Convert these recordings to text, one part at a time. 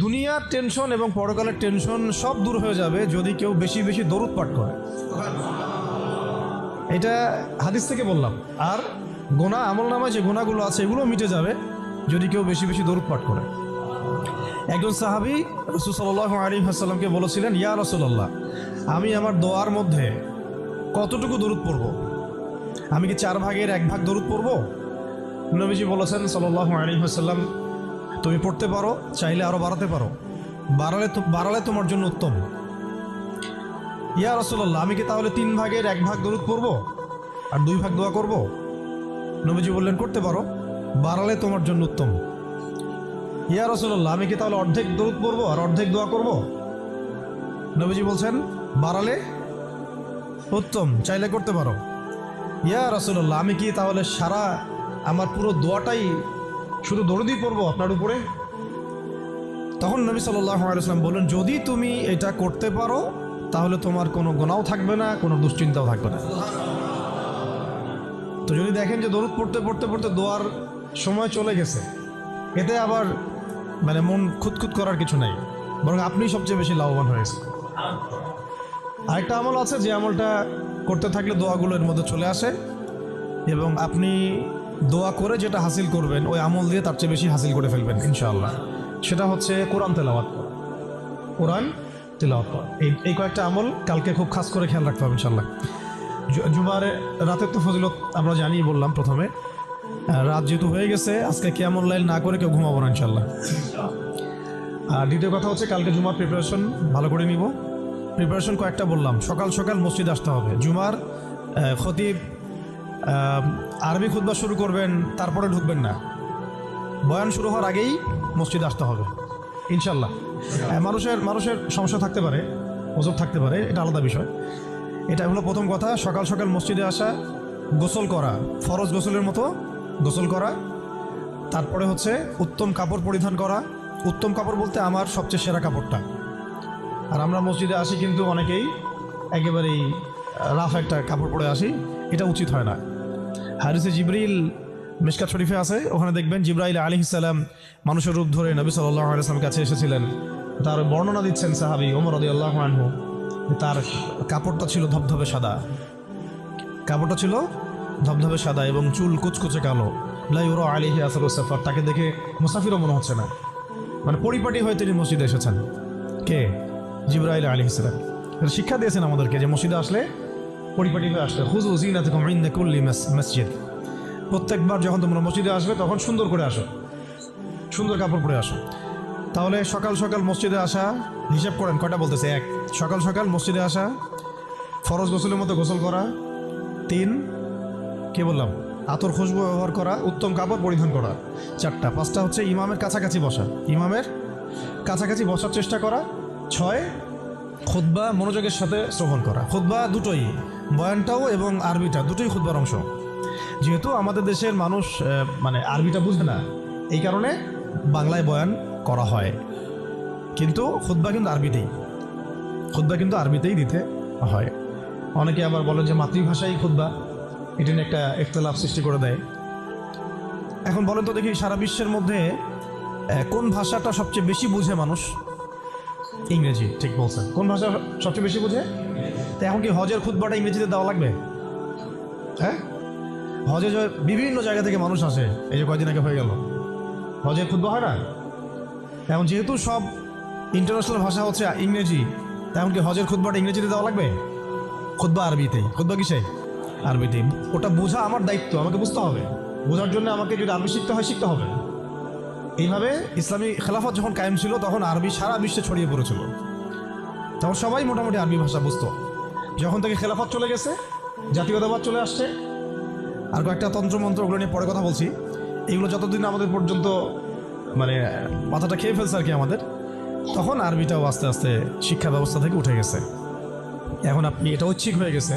দুনিয়ার টেনশন এবং পরকালের টেনশন সব দূর হয়ে যাবে যদি কেউ বেশি বেশি দরুদ পাঠ করে। এটা হাদিস থেকে বললাম। আর গোনা আমলনামায় যে গোনাগুলো আছে এগুলো মিটে যাবে যদি কেউ বেশি বেশি দরুদ পাঠ করে। একজন সাহাবী রাসূল সাল্লাল্লাহু আলাইহি ওয়াসাল্লামকে বলেছিলেন, ইয়া রাসূলুল্লাহ, আমি আমার দোয়ার মধ্যে কতটুকু দরুদ পড়ব? আমি কি 4 ভাগের 1 ভাগ দরুদ পড়ব? নবীজি বলেছেন সাল্লাল্লাহু আলাইহি ওয়াসাল্লাম, তুমি পড়তে পারো, চাইলে আরো বাড়াতে পারো, বাড়ালে তোমার জন্য উত্তম। ইয়া রাসূলুল্লাহ, আমি কি তাহলে 3 ভাগের 1 ভাগ দরুদ পড়ব আর 2 ভাগ দোয়া করব? নবীজি বললেন, করতে পারো, বাড়ালে তোমার জন্য উত্তম। ইয়া রাসূলুল্লাহ, আমি কি তাহলে অর্ধেক দরুদ পড়ব আর অর্ধেক দোয়া করব? নবীজি বলছেন, বাড়ালে উত্তম, চাইলে করতে পারো। ইয়া রাসূলুল্লাহ, আমি কি তাহলে সারা আমার পুরো দোয়াটাই শুধু দরুদই পড়বো আপনার উপরে? তখন নবী সাল্লাল্লাহু আলাইহি ওয়াসাল্লাম বললেন, যদি তুমি এটা করতে পারো তাহলে তোমার কোনো গুনাহও থাকবে না, কোনো দুশ্চিন্তাও থাকবে না। তো যদি দেখেন যে দরুদ পড়তে পড়তে পড়তে দোয়ার সময় চলে গেছে, এতে আবার মানে মন খুঁতখুত করার কিছু নাই, বরং আপনি সবচেয়ে বেশি লাভবান হয়েছে। আরেকটা আমল আছে যে আমলটা করতে থাকলে দোয়াগুলো এর মধ্যে চলে আসে এবং আপনি দোয়া করে যেটা হাসিল করবেন ওই আমল দিয়ে তার চেয়ে বেশি হাসিল করে ফেলবেন ইনশাআল্লাহ। সেটা হচ্ছে কোরআন তেলাওয়াত করা। কোরআন তেলাওয়াত করা, এই কয়েকটা আমল কালকে খুব খাস করে খেয়াল রাখতে হবে ইনশাআল্লাহ। জুমার রাতের তো ফজিলত আমরা জানিয়ে বললাম প্রথমে। রাত যেহেতু হয়ে গেছে, আজকে কিয়ামুল লাইল না করে কেউ ঘুমাবো না ইনশাআল্লাহ। আর দ্বিতীয় কথা হচ্ছে কালকে জুমার প্রিপারেশন ভালো করে নিব। প্রিপারেশন কয়েকটা বললাম, সকাল সকাল মসজিদে আসতে হবে। জুমার খতিব আরবি খুতবা শুরু করবেন, তারপরে ঢুকবেন না, বয়ান শুরু হওয়ার আগেই মসজিদে আসতে হবে ইনশাল্লাহ। মানুষের সমস্যা থাকতে পারে, ওজব থাকতে পারে, এটা আলাদা বিষয়। এটা হলো প্রথম কথা, সকাল সকাল মসজিদে আসা, গোসল করা, ফরজ গোসলের মতো গোসল করা, তারপরে হচ্ছে উত্তম কাপড় পরিধান করা। উত্তম কাপড় বলতে আমার সবচেয়ে সেরা কাপড়টা। আর আমরা মসজিদে আসি কিন্তু অনেকেই একেবারেই রাফ একটা কাপড় পরে আসি, এটা উচিত হয় না। হাদিসে জিবরিল মিশকাত শরীফে আছে, ওখানে দেখবেন জিবরাইল আলাইহিস সালাম মানুষের রূপ ধরে নবী সাল্লাল্লাহু আলাইহি ওয়াসাল্লামের কাছে এসেছিলেন। তার বর্ণনা দিচ্ছেন সাহাবী ওমর রাদিয়াল্লাহু আনহু, তার কাপড়টা ছিল ধবধবে সাদা, কাপড়টা ছিল ধবধবে সাদা এবং চুল কুচকুচে কালো। লা ইউরা আলাইহি আসারুস সাফার, তাকে দেখে মুসাফিরও মনে হচ্ছে না, মানে পরিপাটি হয়ে তিনি মসজিদে এসেছেন। কে? জিবরাইল আলাইহিস সালাম। শিক্ষা দিয়েছেন আমাদেরকে যে মসজিদে আসলে পরিপাটি হয়ে আসলে খুযু যিনাতাকুম ইনদা কুল্লি মসজিদ, প্রত্যেকবার যখন তোমরা মসজিদে আসবে তখন সুন্দর করে আসো, সুন্দর কাপড় পরে আসো। তাহলে সকাল সকাল মসজিদে আসা, হিসাব করেন কয়টা বলতেছে? 1, সকাল সকাল মসজিদে আসা, ফরজ গোসলের মতো গোসল করা, 3 কি বললাম, আতর খুশবু ব্যবহার করা, উত্তম কাপড় পরিধান করা, 4টা। 5টা হচ্ছে ইমামের কাছাকাছি বসা, ইমামের কাছাকাছি বসার চেষ্টা করা, 6 খুতবা মনোযোগের সাথে শ্রবণ করা। খুতবা দুটোই, বয়ানটাও এবং আরবিটা দুটোই খুতবার অংশ। যেহেতু আমাদের দেশের মানুষ মানে আরবিটা বুঝে না, এই কারণে বাংলায় বয়ান করা হয়, কিন্তু খুতবা কিন্তু আরবিতেই, খুতবা কিন্তু আরবিতেই দিতে হয়। অনেকে আবার বলেন যে মাতৃভাষাই খুতবা, এটা নিয়ে একটা ইখতিলাফ সৃষ্টি করে দেয়। এখন বলেন তো দেখি, সারা বিশ্বের মধ্যে কোন ভাষাটা সবচেয়ে বেশি বুঝে মানুষ? ইংরেজি। ঠিক বলছেন। কোন ভাষা সবচেয়ে বেশি বুঝে? তো এখন কি হজের খুতবাটা ইংরেজিতে দেওয়া লাগবে? হ্যাঁ, হজে বিভিন্ন জায়গা থেকে মানুষ আসে, এই যে কয়দিন আগে হয়ে গেল হজের খুতবা হয় না? এখন যেহেতু সব ইন্টারন্যাশনাল ভাষা হচ্ছে ইংরেজি, তেমন কি হজের খুতবাটা ইংরেজিতে দেওয়া লাগবে? খুতবা আরবিতেই। খুতবা কিসে? আরবিতেই। ওটা বোঝা আমার দায়িত্ব, আমাকে বুঝতে হবে। বোঝার জন্য আমাকে যদি আরবি শিখতে হয়, শিখতে হবে। এইভাবে ইসলামী খেলাফত যখন কায়েম ছিল তখন আরবি সারা বিশ্বে ছড়িয়ে পড়েছিল, তখন সবাই মোটামুটি আরবি ভাষা বুঝতো। যখন থেকে খেলাফত চলে গেছে, জাতীয়তাবাদ চলে আসছে, আর কয়েকটা তন্ত্রমন্ত্র, ওগুলো নিয়ে পরে কথা বলছি, এগুলো যতদিন আমাদের পর্যন্ত মানে মাথাটা খেয়ে ফেলছে আর কি আমাদের, তখন আরবিটাও আস্তে আস্তে শিক্ষা ব্যবস্থা থেকে উঠে গেছে। এখন আপনি এটা ঐচ্ছিক হয়ে গেছে,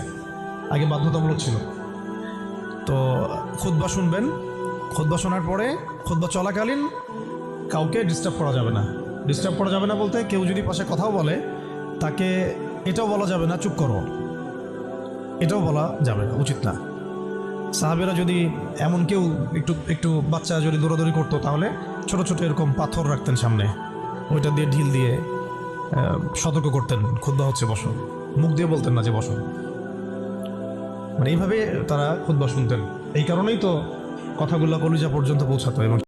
আগে বাধ্যতামূলক ছিল। তো খুতবা শুনবেন, খুতবা শোনার পরে খুতবা চলাকালীন কাউকে ডিস্টার্ব করা যাবে না। ডিস্টার্ব করা যাবে না বলতে, কেউ যদি পাশে কথাও বলে তাকে এটাও বলা যাবে না চুপ করো, এটাও বলা যাবে না, উচিত না। সাহাবেরা যদি এমন কেউ একটু বাচ্চা যদি দৌড়াদৌড়ি করতো, তাহলে ছোট ছোট এরকম পাথর রাখতেন সামনে, ওইটা দিয়ে ঢিল দিয়ে সতর্ক করতেন, খুতবা হচ্ছে বসো, মুখ দিয়ে বলতেন না যে বসো। মানে এইভাবে তারা খুতবা শুনতেন। এই কারণেই তো কথাগুলো কলিজা পর্যন্ত পৌঁছাতো এবং